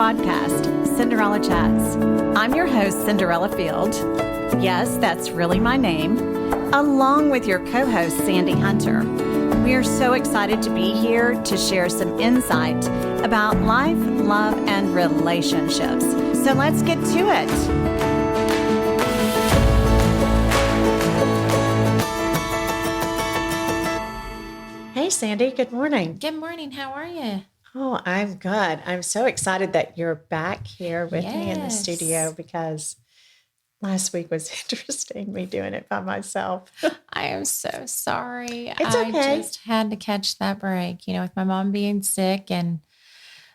podcast, Cinderella Chats. I'm your host, Cinderella Field. Yes, that's really my name, along with your co-host, Sandy Hunter. We are so excited to be here to share some insight about life, love, and relationships. So let's get to it. Hey, Sandy. Good morning. Good morning. How are you? Oh, I'm good. I'm so excited that you're back here with me in the studio because last week was interesting, me doing it by myself. I am so sorry. It's okay. I just had to catch that break, with my mom being sick and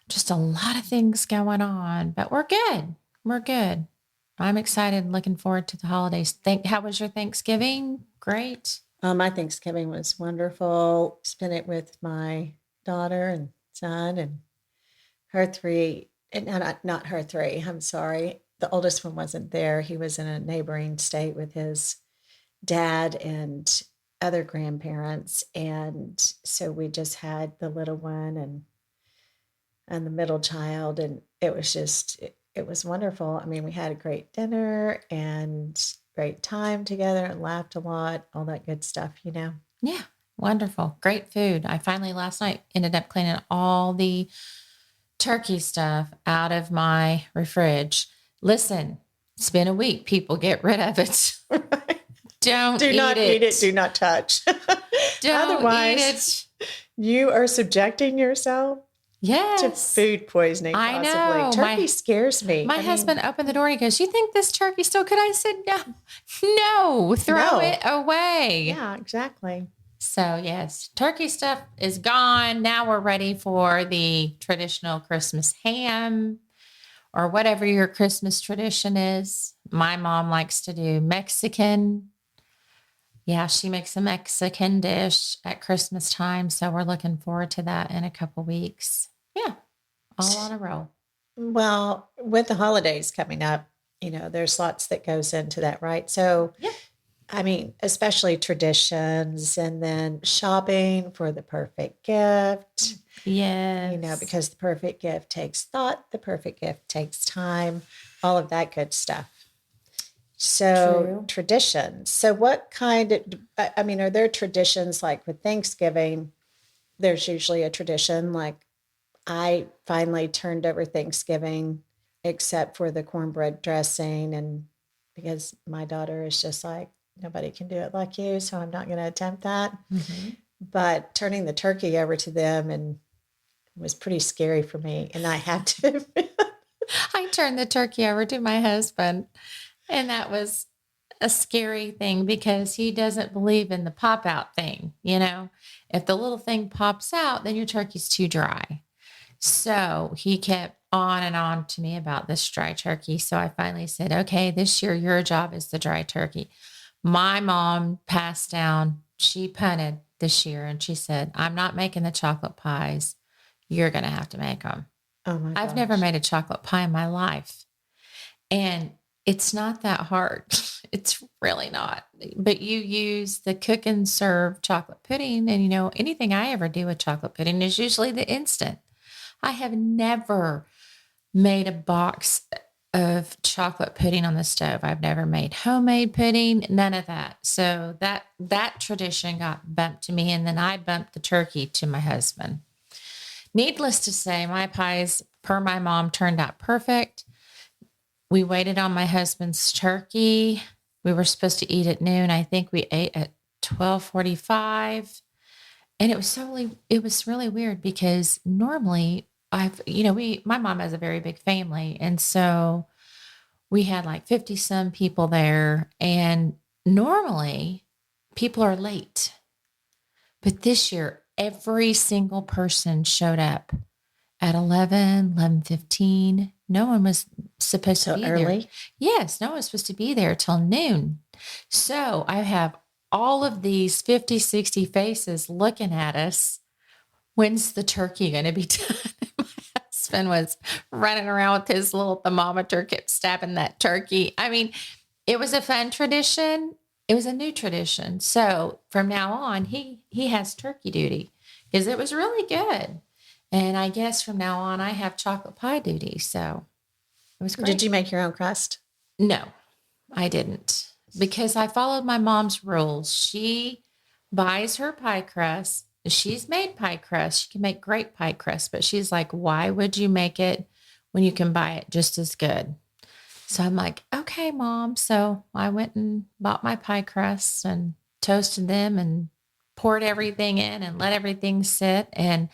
just a lot of things going on. But we're good. We're good. I'm excited, looking forward to the holidays. How was your Thanksgiving? Great. My Thanksgiving was wonderful. Spent it with my daughter and son and her three. And not her three. I'm sorry. The oldest one wasn't there. He was in a neighboring state with his dad and other grandparents. And so we just had the little one and the middle child. And it was wonderful. I mean, we had a great dinner and great time together and laughed a lot, all that good stuff, Yeah, wonderful. Great food. I finally last night ended up cleaning all the turkey stuff out of my fridge. Listen, it's been a week. People, get rid of it. Right. Do not eat it. Do not touch. Otherwise, eat it. You are subjecting yourself to food poisoning, possibly. I know. Turkey scares me. My husband opened the door and he goes, "You think this turkey's still good?" I said, no, throw it away. Yeah, exactly. So yes, turkey stuff is gone. Now we're ready for the traditional Christmas ham or whatever your Christmas tradition is. My mom likes to do Mexican. Yeah, she makes a Mexican dish at Christmas time. So we're looking forward to that in a couple weeks. Yeah, all on a roll. Well, with the holidays coming up, there's lots that goes into that, right? So, yeah. I mean, especially traditions and then shopping for the perfect gift. Yes. Because the perfect gift takes thought, the perfect gift takes time, all of that good stuff. So True. Traditions. So what kind of, are there traditions like with Thanksgiving? There's usually a tradition like I finally turned over Thanksgiving except for the cornbread dressing. And because my daughter is just like, nobody can do it like you. So I'm not going to attempt that. Mm-hmm. But turning the turkey over to them and it was pretty scary for me. And I have to admit. I turned the turkey over to my husband. And that was a scary thing because he doesn't believe in the pop out thing. If the little thing pops out, then your turkey's too dry. So he kept on and on to me about this dry turkey. So I finally said, okay, this year your job is the dry turkey. My mom passed down, she punted this year and she said, "I'm not making the chocolate pies. You're going to have to make them." Oh my gosh. I've never made a chocolate pie in my life. And it's not that hard. It's really not. But you use the cook and serve chocolate pudding. And, anything I ever do with chocolate pudding is usually the instant. I have never made a box of chocolate pudding on the stove. I've never made homemade pudding, none of that. So that tradition got bumped to me. And then I bumped the turkey to my husband. Needless to say, my pies, per my mom, turned out perfect. We waited on my husband's turkey. We were supposed to eat at noon. I think we ate at 12:45. And it was really weird because normally my mom has a very big family. And so we had like 50 some people there. And normally people are late. But this year, every single person showed up at 11:15. No one was supposed to be early? there. Yes, no one was supposed to be there till noon. So I have all of these 50, 60 faces looking at us. When's the turkey going to be done? My husband was running around with his little thermometer, kept stabbing that turkey. I mean, it was a fun tradition. It was a new tradition. So from now on, he has turkey duty because it was really good. And I guess from now on, I have chocolate pie duty. So it was Did great. you make your own crust? No, I didn't because I followed my mom's rules. She buys her pie crust. She's made pie crust. She can make great pie crust, but she's like, why would you make it when you can buy it just as good? So I'm like, okay, mom. So I went and bought my pie crusts and toasted them and poured everything in and let everything sit. And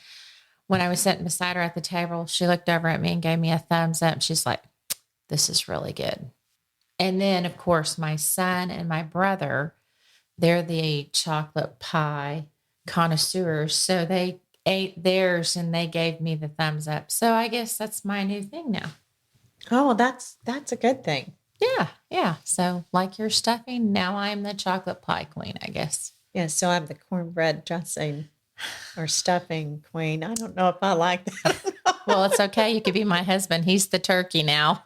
when I was sitting beside her at the table, she looked over at me and gave me a thumbs up. She's like, this is really good. And then, of course, my son and my brother, they're the chocolate pie connoisseurs. So they ate theirs and they gave me the thumbs up. So I guess that's my new thing now. Oh, well, that's a good thing. Yeah. Yeah. So, like your stuffing, now I'm the chocolate pie queen, I guess. Yeah, so I'm the cornbread dressing or stuffing queen. I don't know if I like that. Well, it's okay. You could be my husband. He's the turkey now.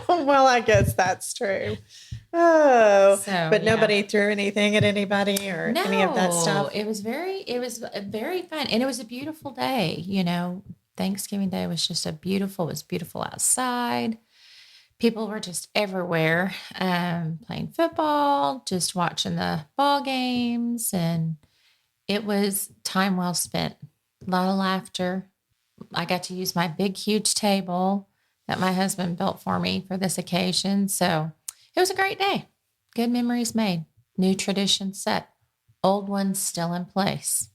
Well, I guess that's true. Oh, So, but yeah. nobody threw anything at anybody or any of that stuff. It was very fun. And it was a beautiful day. Thanksgiving Day was just it was beautiful outside. People were just everywhere, playing football, just watching the ball games. And it was time well spent. A lot of laughter. I got to use my big, huge table that my husband built for me for this occasion. So it was a great day. Good memories made. New traditions set. Old ones still in place.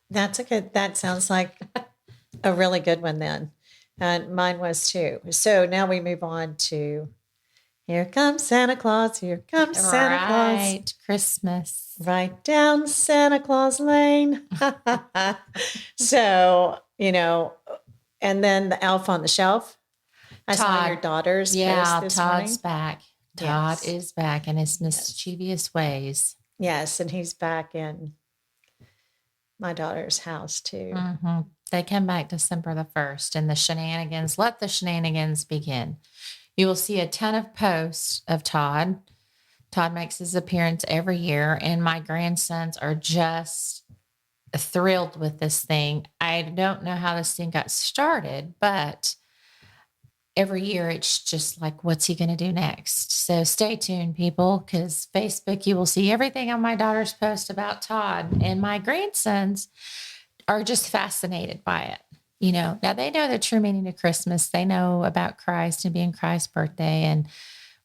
That sounds like a really good one then. And mine was too. So now we move on to Here Comes Santa Claus. Here comes Santa Claus. Right. Christmas. Right down Santa Claus Lane. So, and then the elf on the shelf. I saw your daughter's post this Todd's morning. back. Todd is back in his mischievous ways. Yes, and he's back in my daughter's house too. Mm-hmm. They come back December the 1st, and let the shenanigans begin. You will see a ton of posts of Todd. Todd makes his appearance every year, and my grandsons are just thrilled with this thing. I don't know how this thing got started, but every year it's just like, what's he going to do next? So stay tuned, people, because Facebook, you will see everything on my daughter's post about Todd, and my grandsons are just fascinated by it. Now they know the true meaning of Christmas. They know about Christ and being Christ's birthday and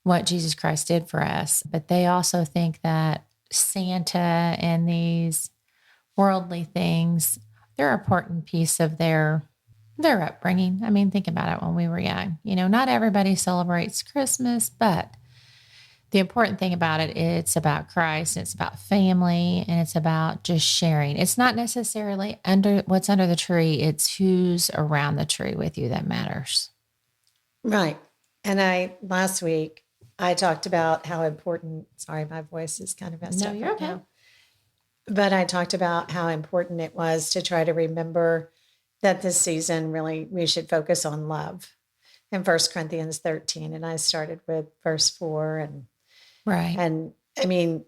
what Jesus Christ did for us. But they also think that Santa and these worldly things, they're an important piece of their upbringing. I mean, think about it when we were young. Not everybody celebrates Christmas, but the important thing about it, it's about Christ, and it's about family, and it's about just sharing. It's not necessarily what's under the tree. It's who's around the tree with you that matters. Right. And last week, I talked about how important, sorry, my voice is kind of messed up you're right okay. now. But I talked about how important it was to try to remember that this season really we should focus on love in 1 Corinthians 13. And I started with verse 4 and I mean,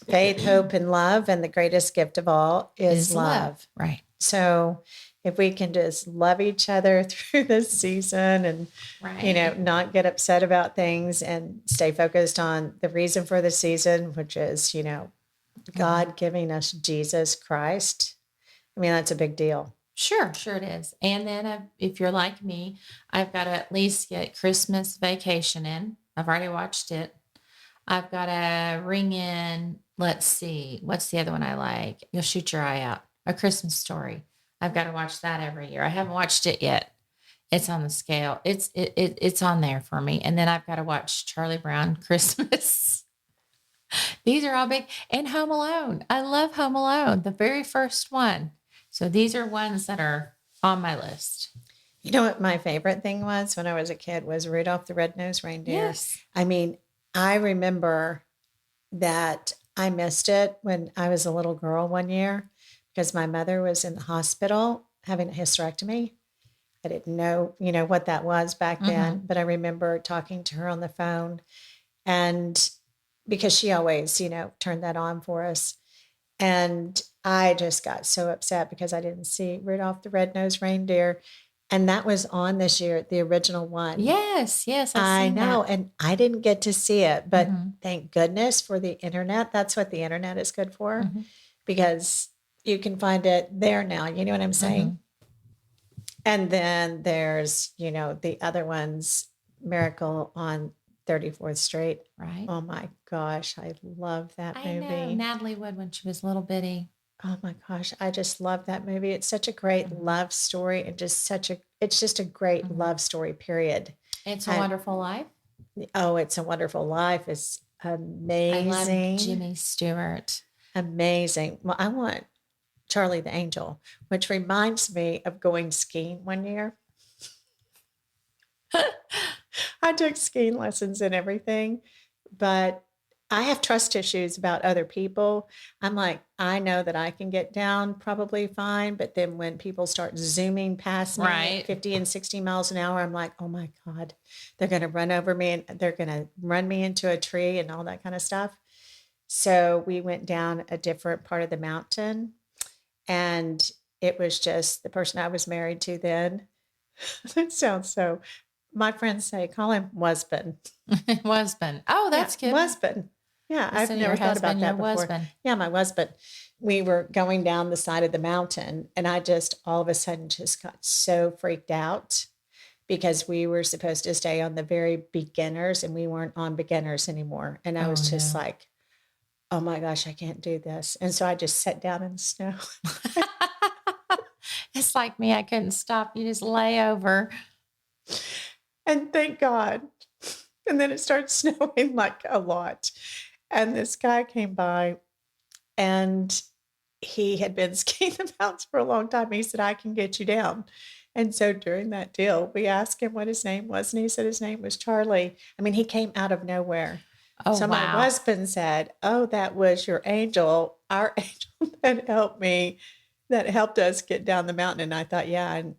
faith, hope, and love. And the greatest gift of all is love. Right. So if we can just love each other through this season and, not get upset about things and stay focused on the reason for the season, which is, God giving us Jesus Christ. I mean, that's a big deal. Sure it is. And then if you're like me, I've got to at least get Christmas Vacation in. I've already watched it. I've got to ring in, let's see, what's the other one I like? You'll shoot your eye out. A Christmas Story. I've got to watch that every year. I haven't watched it yet. It's on the scale. It's on there for me. And then I've got to watch Charlie Brown Christmas. These are all big. And Home Alone. I love Home Alone, the very first one. So these are ones that are on my list. You know what my favorite thing was when I was a kid was Rudolph the Red-Nosed Reindeer. Yes. I mean, I remember that I missed it when I was a little girl one year because my mother was in the hospital having a hysterectomy. I didn't know, what that was back then, but I remember talking to her on the phone and because she always, turned that on for us. And I just got so upset because I didn't see Rudolph the Red-Nosed Reindeer, and that was on this year, the original one. Yes, yes, I've I seen know, that. and I didn't get to see it, but Hmm. thank goodness for the internet. That's what the internet is good for, Hmm. because you can find it there now. You know what I'm saying? Hmm. And then there's, the other ones, Miracle on 34th Street. Right. Oh my gosh, I love that I know movie. Natalie Wood when she was little bitty. Oh my gosh, I just love that movie. It's such a great Hmm. love story, and it's just a great Hmm. love story, period. It's a I, Wonderful Life. oh, It's a Wonderful Life is I love amazing. Jimmy Stewart. Amazing. Well, I want Charlie the Angel, which reminds me of going skiing one year. I took skiing lessons and everything, but I have trust issues about other people. I'm like, I know that I can get down probably fine, but then when people start zooming past me at Right. 50 and 60 miles an hour, I'm like, oh my God, they're going to run over me and they're going to run me into a tree and all that kind of stuff. So we went down a different part of the mountain, and it was just the person I was married to then. That sounds so, my friends say, call him husband. Husband. Oh, Yeah, that's good. husband. Yeah, I've Instead of your never thought about husband, your that before. husband. Yeah, my husband. We were going down the side of the mountain, and I just all of a sudden just got so freaked out because we were supposed to stay on the very beginners and we weren't on beginners anymore. And I Oh was just no. like, oh my gosh, I can't do this. And so I just sat down in the snow. It's like me. I couldn't stop. You just lay over. And thank God. And then it started snowing like a lot. And this guy came by, and he had been skiing the mountains for a long time. He said, I can get you down. And so during that deal, we asked him what his name was, and he said his name was Charlie. I mean, he came out of nowhere. Oh So my wow. husband said, oh, that was your angel, our angel that helped me, that helped us get down the mountain. And I thought, yeah, and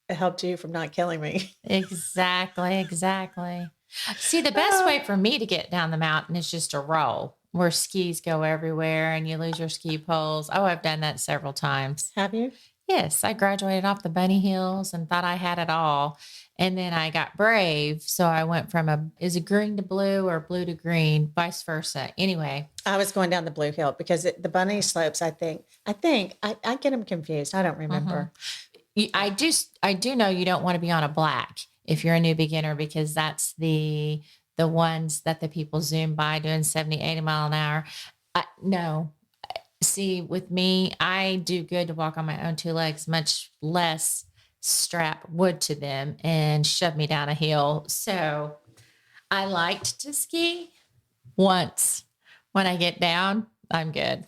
it helped you from not killing me. Exactly. Exactly. See, the best way for me to get down the mountain is just a roll where skis go everywhere and you lose your ski poles. Oh, I've done that several times. Have you? Yes, I graduated off the bunny hills and thought I had it all. And then I got brave. So I went from is it green to blue or blue to green, vice versa. Anyway, I was going down the Blue Hill because the bunny slopes, I get them confused. I don't mhm. remember. I do know you don't want to be on a black if you're a new beginner because that's the ones that the people zoom by doing 70, 80 mile an hour. No, see, with me, I do good to walk on my own two legs, much less strap wood to them and shove me down a hill. So I liked to ski once. When I get down, I'm good.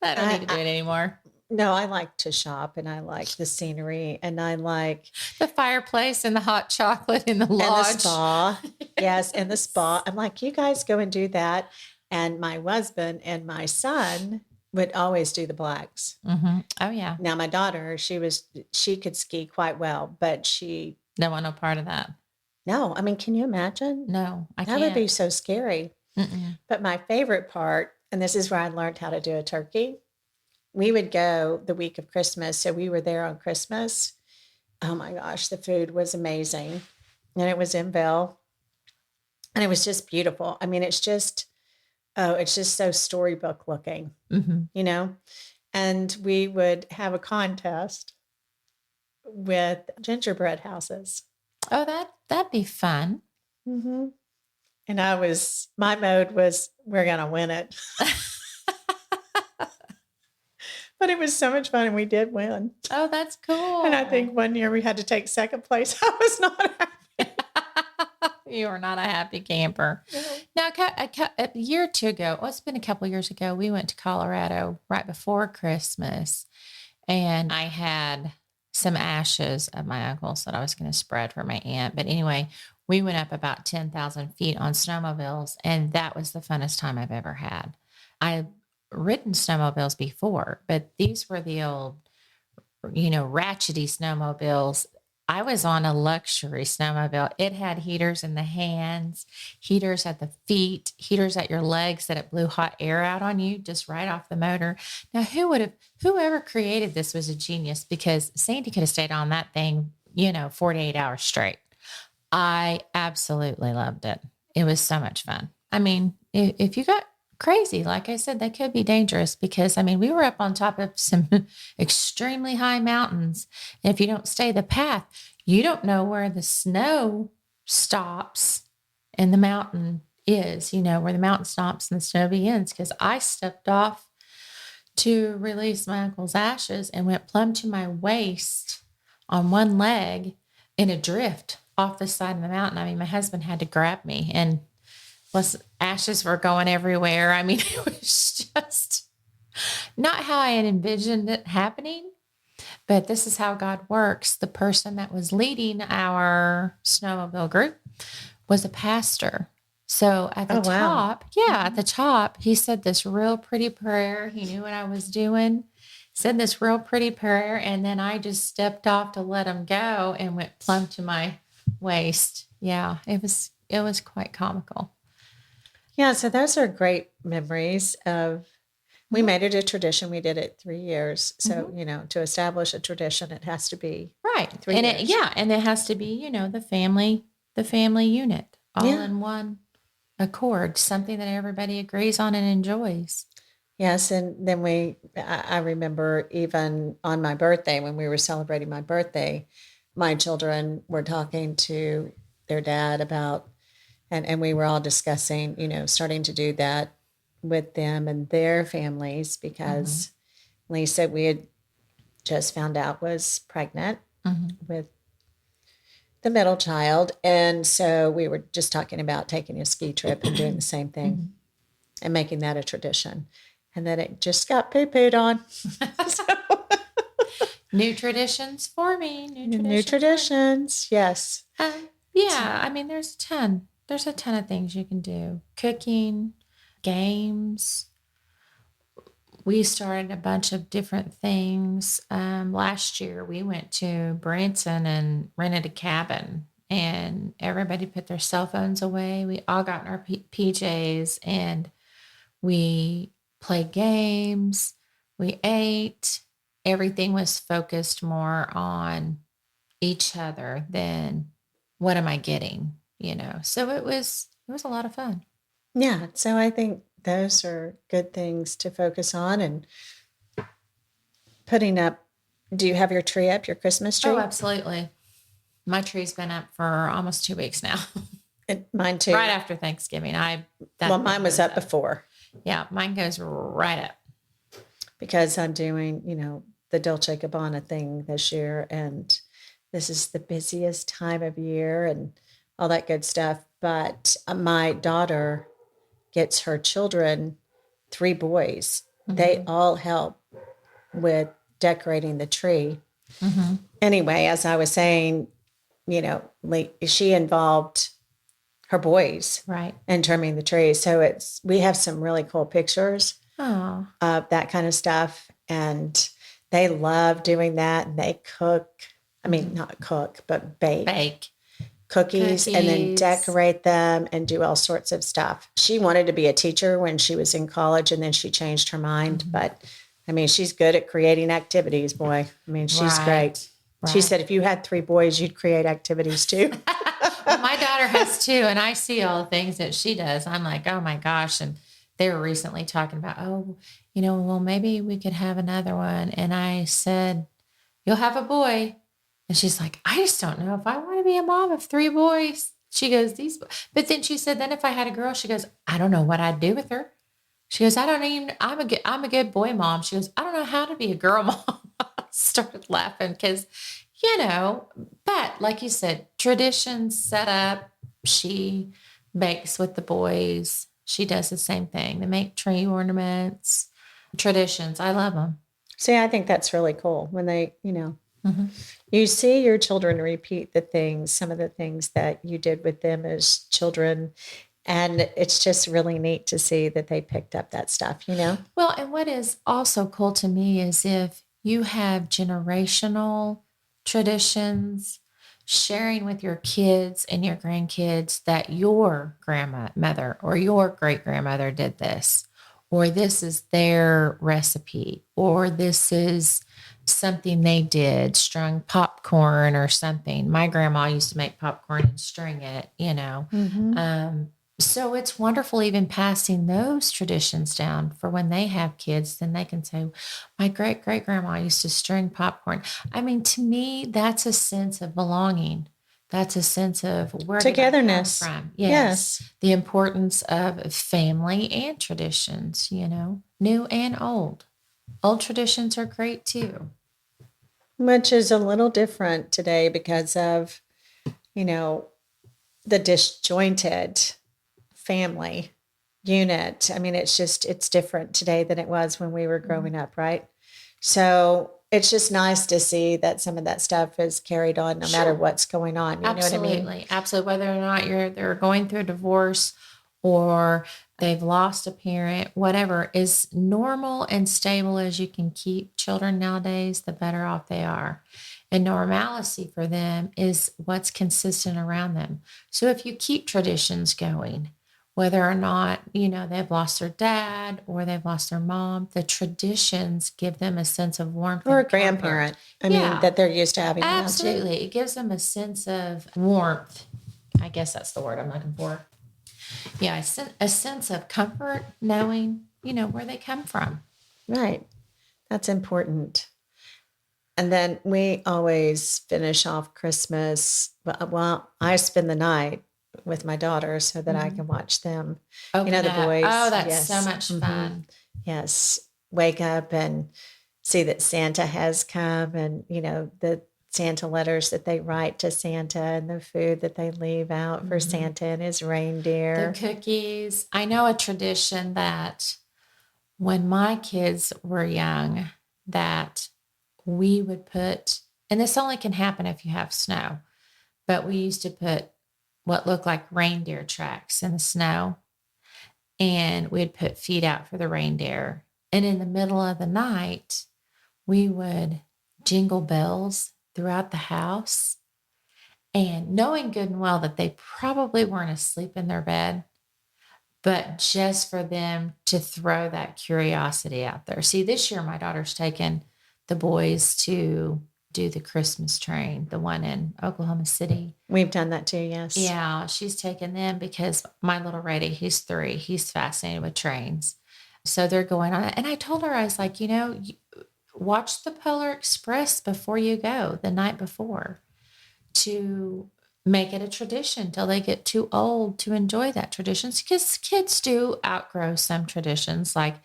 I don't need I, to do I it anymore. No, I like to shop, and I like the scenery, and I like The fireplace and the hot chocolate in the and the lodge. spa. Yes, and the spa. Yes. I'm like, you guys go and do that. And my husband and my son would always do the blacks. Mm-hmm. Oh, yeah. Now my daughter, she could ski quite well, but Don't want no part of that. no, I mean, can you imagine? No, I That would be can't. so scary. Mm-mm. But my favorite part, and this is where I learned how to do a turkey, we would go the week of Christmas. So we were there on Christmas. Oh my gosh, the food was amazing. And it was in Bell. And it was just beautiful. I mean, it's just so storybook looking, Mm-hmm. you know? And we would have a contest with gingerbread houses. Oh, that'd be fun. Mm-hmm. And my mode was, we're going to win it. But it was so much fun, and we did win. Oh, that's And I think cool. one year we had to take second place. I was not happy. You are not a happy camper. No. Now, a year or two ago, well, it's been a couple of years ago, we went to Colorado right before Christmas, and I had some ashes of my uncle's that I was going to spread for my aunt. But anyway, we went up about 10,000 feet on snowmobiles, and that was the funnest time I've ever had. I've ridden snowmobiles before, but these were the old, ratchety snowmobiles. I was on a luxury snowmobile. It had heaters in the hands, heaters at the feet, heaters at your legs that it blew hot air out on you just right off the motor. Now, whoever created this was a genius because Sandy could have stayed on that thing, 48 hours straight. I absolutely loved it. It was so much fun. I mean, if you got crazy, like I said, that could be dangerous because, I mean, we were up on top of some extremely high mountains. And if you don't stay the path, you don't know where the snow stops and the mountain is, where the mountain stops and the snow begins. Because I stepped off to release my uncle's ashes and went plumb to my waist on one leg in a drift off the side of the mountain. I mean, my husband had to grab me and plus ashes were going everywhere. I mean, it was just not how I had envisioned it happening, but this is how God works. The person that was leading our snowmobile group was a pastor. So at the Oh, wow. top, at the top, he said this real pretty prayer. He knew what I was doing. Said this real pretty prayer, and then I just stepped off to let him go and went plumb to my waist. Yeah, it was quite comical. Yeah, so those are great memories of we Mhm. made it a tradition. We did it 3 years. So, Mhm. to establish a tradition, it has to be Right. three And years. and it has to be, the family unit all Yeah. in one accord, something that everybody agrees on and enjoys. Yes. And then I remember even on my birthday, when we were celebrating my birthday, my children were talking to their dad about, and we were all discussing, starting to do that with them and their families Mhm. because Lisa, we had just found out was pregnant Mhm. with the middle child. And so we were just talking about taking a ski trip and doing the same thing Mhm. and making that a tradition. And then it just got poo-pooed on. So, New traditions for me. New new traditions for me. traditions. Yes. Yeah, I mean, there's a ton. There's a ton of things you can do. Cooking, games. We started a bunch of different things. Last year, we went to Branson and rented a cabin, and everybody put their cell phones away. We all got in our PJs and we played games. We ate. Everything was focused more on each other than what am I getting, So it was a lot of fun. Yeah. So I think those are good things to focus on and putting up. Do you have your tree up, your Christmas Oh, tree? absolutely. My tree's been up for almost 2 weeks now. Mine Right too. after Thanksgiving. Well, That mine thing was goes up up. before Yeah, mine goes right up. because I'm doing, the Dolce Gabbana thing this year. And this is the busiest time of year and all that good stuff. But my daughter gets her children, three boys. They Hmm. all help with decorating the tree. Hmm. Anyway, as I was saying, she involved her boys Right. in trimming the tree. So we have some really cool pictures Oh. of that kind of stuff. And they love doing that. And they cook, I mean, Hmm. not cook, but bake Bake cookies and then cookies. decorate them and do all sorts of stuff. She wanted to be a teacher when she was in college and then she changed her mind. Hmm. But I mean, she's good at creating activities, boy. I mean, she's great. Right. She Right. said, if you had three boys, you'd create activities too. Well, my daughter has two, and I see all the things that she does. I'm like, oh my gosh. And they were recently talking about, oh, well, maybe we could have another one. And I said, you'll have a boy. And she's like, I just don't know if I want to be a mom of three boys. She goes, but then she said, then if I had a girl, she goes, I don't know what I'd do with her. She goes, I'm a good boy mom. She goes, I don't know how to be a girl mom. I started laughing because, but like you said, traditions set up. She bakes with the boys. She does the same thing. They make tree ornaments, traditions. I love them. See, I think that's really cool when they, Hmm. you see your children repeat some of the things that you did with them as children. And it's just really neat to see that they picked up that stuff. Well, and what is also cool to me is if you have generational traditions, sharing with your kids and your grandkids that your grandmother or your great grandmother did this, or this is their recipe, or this is something they did, strung popcorn or something. My grandma used to make popcorn and string it, Mm-hmm. so it's wonderful even passing those traditions down for when they have kids, then they can say, my great great grandma used to string popcorn. I mean, to me, that's a sense of belonging. That's a sense of where did I come Togetherness. from? Yes. Yes. The importance of family and traditions, new and old. Old traditions are great too. Which is a little different today because of, you know, the disjointed family unit. I mean, it's different today than it was when we were growing up, right? So it's just nice to see that some of that stuff is carried on no matter Sure. what's going on. You know what I mean? Absolutely. Absolutely. Whether or not they're going through a divorce or they've lost a parent, whatever is normal and stable as you can keep children nowadays, the better off they are. And normalcy for them is what's consistent around them. So if you keep traditions going, whether or not, they've lost their dad or they've lost their mom, the traditions give them a sense of warmth Or a and comfort. grandparent. I mean, Yeah. that they're used to having around too. Absolutely. It gives them a sense of warmth. I guess that's the word I'm looking for. Yeah, a sense of comfort knowing, where they come from. Right. That's important. And then we always finish off Christmas. Well, I spend the night with my daughter so that I Mhm. can watch them. Open The up. Oh, boys, that's so yes. much Hmm. fun. Yes. Wake up and see that Santa has come and, the Santa letters that they write to Santa and the food that they leave out for Mhm. Santa and his The reindeer. cookies. I know a tradition that when my kids were young, that we would put, and this only can happen if you have snow, but we used to put what looked like reindeer tracks in the snow, and we'd put feed out for the reindeer. And in the middle of the night, we would jingle bells throughout the house. And knowing good and well that they probably weren't asleep in their bed, but just for them to throw that curiosity out there. See, this year my daughter's taken the boys to do the Christmas train, the one in Oklahoma City. We've done that too, yes. Yeah, she's taken them because my little Reddy, he's 3, he's fascinated with trains. So they're going on it. And I told her, I was like, watch the Polar Express before you go the night before to make it a tradition till they get too old to enjoy that tradition. Because kids do outgrow some traditions. Like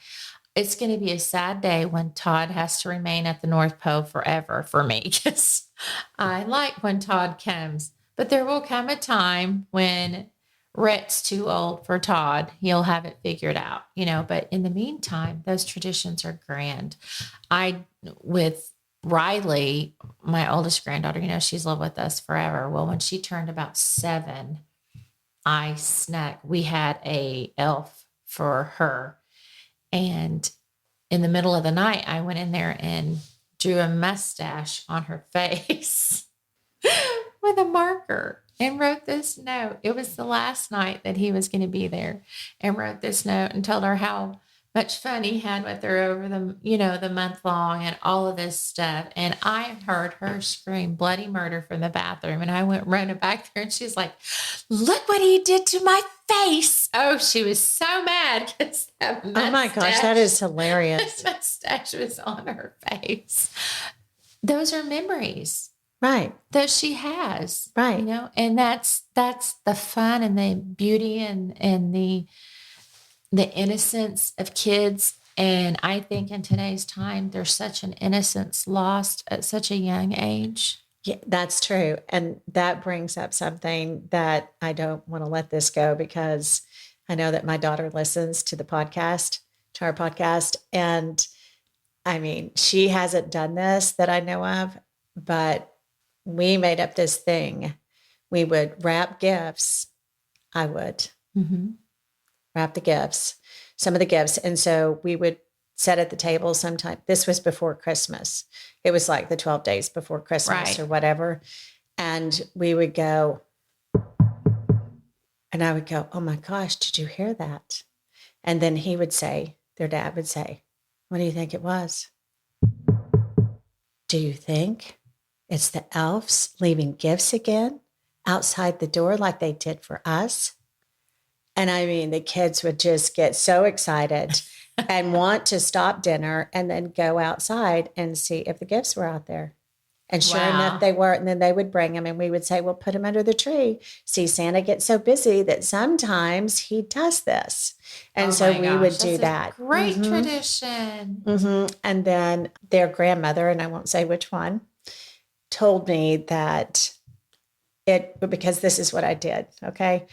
it's going to be a sad day when Todd has to remain at the North Pole forever for me because I like when Todd comes. But there will come a time when Rhett's too old for Todd. He'll have it figured out, But in the meantime, those traditions are grand. With Riley, my oldest granddaughter, she's lived with us forever. Well, when she turned about 7, we had a elf for her. And in the middle of the night, I went in there and drew a mustache on her face with a marker and wrote this note. It was the last night that he was going to be there, and wrote this note and told her how much fun he had with her over the month long and all of this stuff. And I heard her scream bloody murder from the bathroom. And I went running back there and she's like, look what he did to my face. Oh, she was so mad because that Oh my gosh, that is hilarious. mustache was on her face. Those are memories Right. that she has, Right. and that's the fun and the beauty and the innocence of kids. And I think in today's time, there's such an innocence lost at such a young age. Yeah, that's true. And that brings up something that I don't want to let this go because I know that my daughter listens to our podcast. And I mean, she hasn't done this that I know of, but we made up this thing. We would wrap gifts. I would Mm-hmm. wrap the gifts, some of the gifts. And so we would sit at the table sometime. This was before Christmas. It was like the 12 days before Christmas Right. or whatever. And we would go, and I would go, oh my gosh, did you hear that? And then he would say, their dad would say, what do you think it was? Do you think it's the elves leaving gifts again outside the door like they did for us? And I mean, the kids would just get so excited and want to stop dinner and then go outside and see if the gifts were out there. And sure enough, they were. And then they would bring them and we would say, well, put them under the tree. See, Santa gets so busy that sometimes he does this. And so we would do that. Great tradition. And then their grandmother, and I won't say which one, told me that because this is what I did. Okay.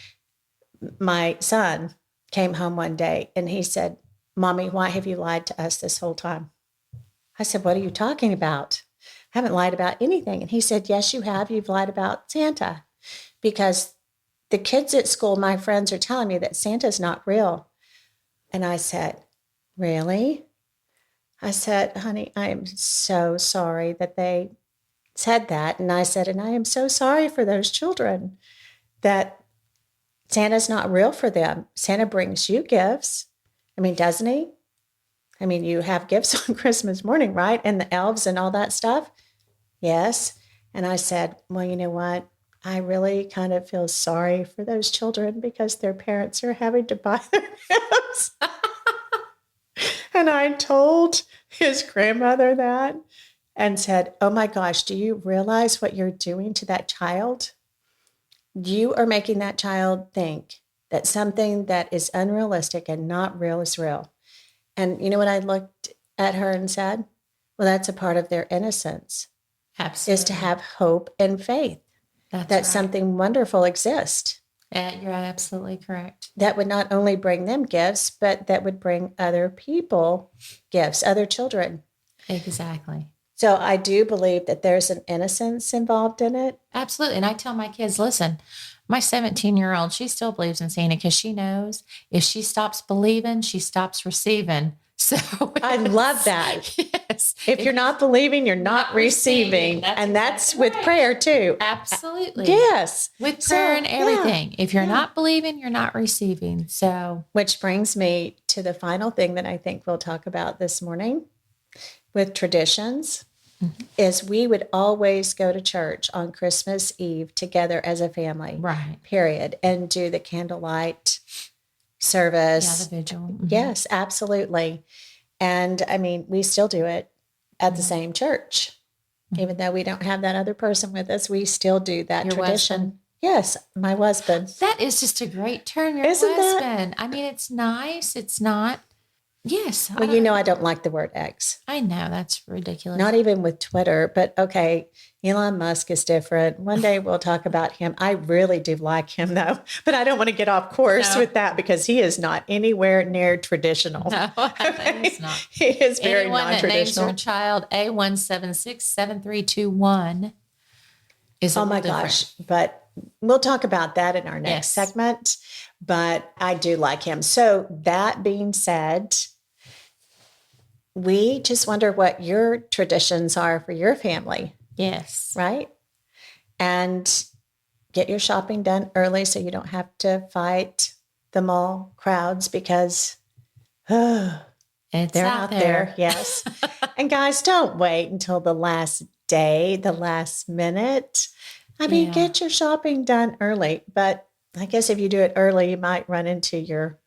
My son came home one day and he said, Mommy, why have you lied to us this whole time? I said, what are you talking about? I haven't lied about anything. And he said, yes, you have. You've lied about Santa because the kids at school, my friends, are telling me that Santa's not real. And I said, really? I said, honey, I am so sorry that they said that. And I said, and I am so sorry for those children that Santa's not real for them. Santa brings you gifts. I mean, doesn't he? I mean, you have gifts on Christmas morning, right? And the elves and all that stuff. Yes. And I said, well, you know what? I really kind of feel sorry for those children because their parents are having to buy their gifts. And I told his grandmother that and said, oh my gosh, do you realize what you're doing to that child? You are making that child think that something that is unrealistic and not real is real. And you know what I looked at her and said? Well, that's a part of their innocence. Absolutely. Is to have hope and faith that something wonderful exists. Yeah, you're absolutely correct. That would not only bring them gifts, but that would bring other people gifts, other children. Exactly. So I do believe that there's an innocence involved in it. Absolutely. And I tell my kids, listen, my 17-year-old, she still believes in Santa because she knows if she stops believing, she stops receiving. So I love that. Yes. If you're not believing, you're not receiving. That's with prayer too. Absolutely. Yes. With prayer and everything. Yeah. If you're not believing, you're not receiving. So, which brings me to the final thing that I think we'll talk about this morning with traditions. Is we would always go to church on Christmas Eve together as a family, right? Period, and do the candlelight service. Yeah, the vigil. Yes, absolutely. And I mean, we still do it at the same church, even though we don't have that other person with us. We still do that Your tradition. Husband? Yes, my husband. That is just a great term. Your Isn't husband. That? I mean, it's nice. It's not. Yes. Well, you know, I don't like the word ex. I know. That's ridiculous. Not even with Twitter, but okay. Elon Musk is different. One day we'll talk about him. I really do like him though, but I don't want to get off course with that because he is not anywhere near traditional. No, he's not. He is very Anyone non-traditional. That names your child A1767321 is oh my gosh. But we'll talk about that in our next segment. But I do like him. So that being said, we just wonder what your traditions are for your family. Yes. Right? And get your shopping done early so you don't have to fight the mall crowds because they're out there. Yes. And guys, don't wait until the last day, the last minute. I mean, get your shopping done early. But I guess if you do it early, you might run into your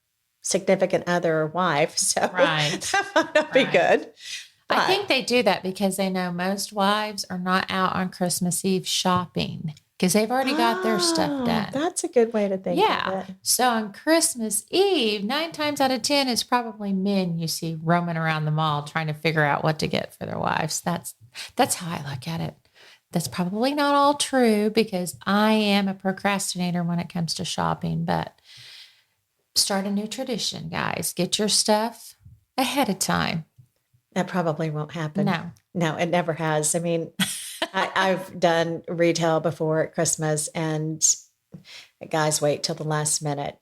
significant other or wife. So that might not be good. But I think they do that because they know most wives are not out on Christmas Eve shopping because they've already got their stuff done. That's a good way to think of it. So on Christmas Eve, 9 times out of 10, it's probably men you see roaming around the mall trying to figure out what to get for their wives. That's how I look at it. That's probably not all true because I am a procrastinator when it comes to shopping, but start a new tradition, guys. Get your stuff ahead of time. That probably won't happen. No, it never has. I mean, I've done retail before at Christmas and guys wait till the last minute.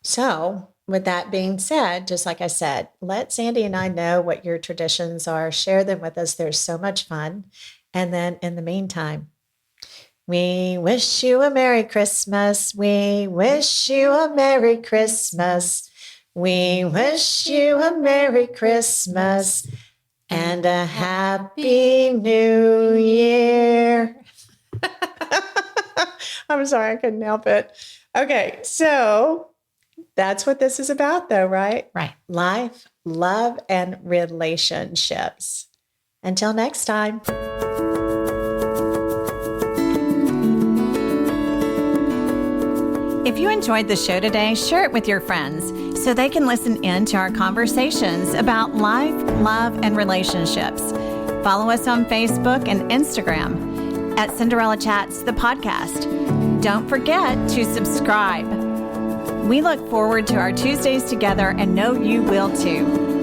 So with that being said, just like I said, let Sandy and I know what your traditions are. Share them with us. They're so much fun. And then in the meantime, We wish you a Merry Christmas. We wish you a Merry Christmas. We wish you a Merry Christmas and a Happy New Year. I'm sorry, I couldn't help it. Okay, so that's what this is about, though, right? Right. Life, love, and relationships. Until next time. If you enjoyed the show today, share it with your friends so they can listen in to our conversations about life, love, and relationships. Follow us on Facebook and Instagram at Cinderella Chats, the podcast. Don't forget to subscribe. We look forward to our Tuesdays together and know you will too.